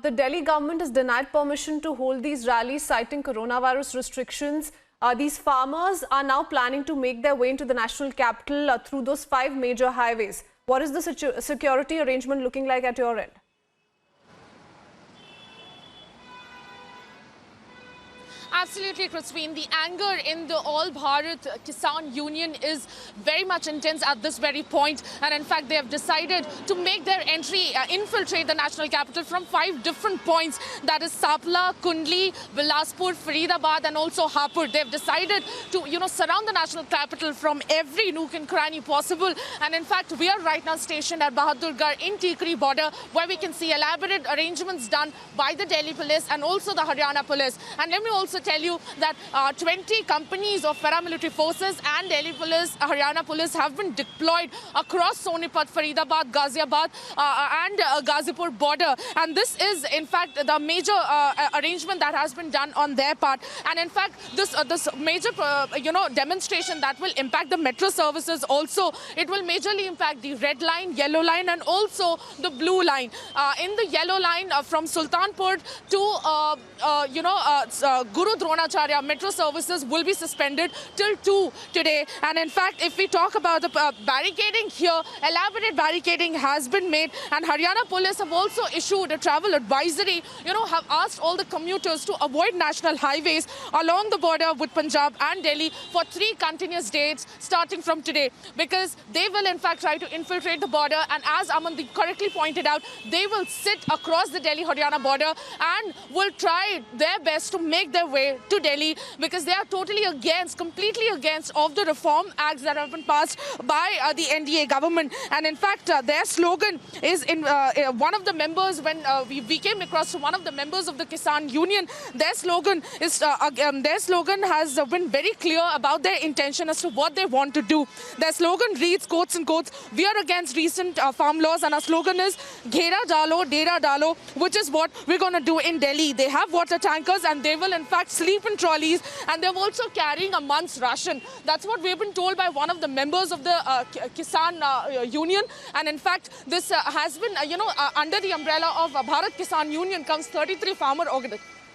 The Delhi government has denied permission to hold these rallies, citing coronavirus restrictions. These farmers are now planning to make their way into the national capital through those 5 major highways. What is the security arrangement looking like at your end? Absolutely, Christine. The anger in the All Bharat Kisan Union is very much intense at this very point. And in fact, they have decided to make their entry, infiltrate the national capital from 5 different points. That is Sapla, Kundli, Bilaspur, Faridabad and also Hapur. They've decided to, surround the national capital from every nook and cranny possible. And in fact, we are right now stationed at Bahadurgarh in Tikri border, where we can see elaborate arrangements done by the Delhi police and also the Haryana police. And let me also tell you that 20 companies of paramilitary forces and Delhi police, Haryana police have been deployed across Sonipat, Faridabad, Ghaziabad and Ghazipur border. And this is in fact the major arrangement that has been done on their part. And in fact, this major demonstration that will impact the metro services also. It will majorly impact the red line, yellow line and also the blue line. In the yellow line from Sultanpur to Guru Dronacharya metro services will be suspended till 2 today. And in fact, if we talk about the barricading here, elaborate barricading has been made, and Haryana police have also issued a travel advisory, have asked all the commuters to avoid national highways along the border with Punjab and Delhi for 3 continuous days starting from today, because they will in fact try to infiltrate the border. And as Amandeep correctly pointed out, they will sit across the Delhi-Haryana border and will try their best to make their way to Delhi, because they are completely against of the reform acts that have been passed by the NDA government. And in fact, their slogan is in one of the members, when we came across one of the members of the Kisan Union, their slogan is has been very clear about their intention as to what they want to do. Their slogan reads, quotes and quotes, "We are against recent farm laws," and our slogan is "Ghera dalo, dera dalo," which is what we're going to do in Delhi. They have water tankers and they will in fact sleep in trolleys, and they're also carrying a month's ration. That's what we've been told by one of the members of the Kisan Union. And in fact, this has been, under the umbrella of Bharat Kisan Union comes 33 farmer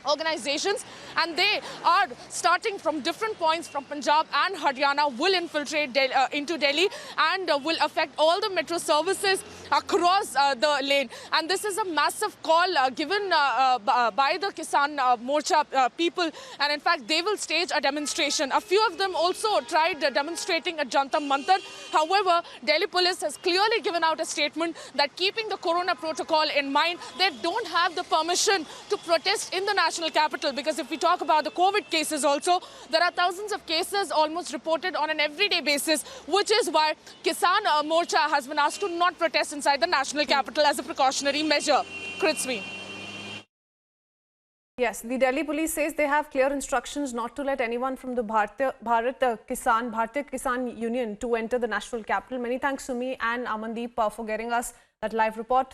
organizations, and they are starting from different points from Punjab and Haryana, will infiltrate into Delhi and will affect all the metro services across the lane. And this is a massive call given by the Kisan Morcha people, and in fact they will stage a demonstration. A few of them also tried demonstrating at Jantar Mantar. However, Delhi police has clearly given out a statement that, keeping the corona protocol in mind, they don't have the permission to protest in the national capital, because if we talk about the COVID cases also, there are thousands of cases almost reported on an everyday basis, which is why Kisan Morcha has been asked to not protest inside the national capital as a precautionary measure. Kritsvi. Yes, the Delhi police says they have clear instructions not to let anyone from the Bharatiya Kisan Union to enter the national capital. Many thanks, Sumi and Amandeep, for getting us that live report.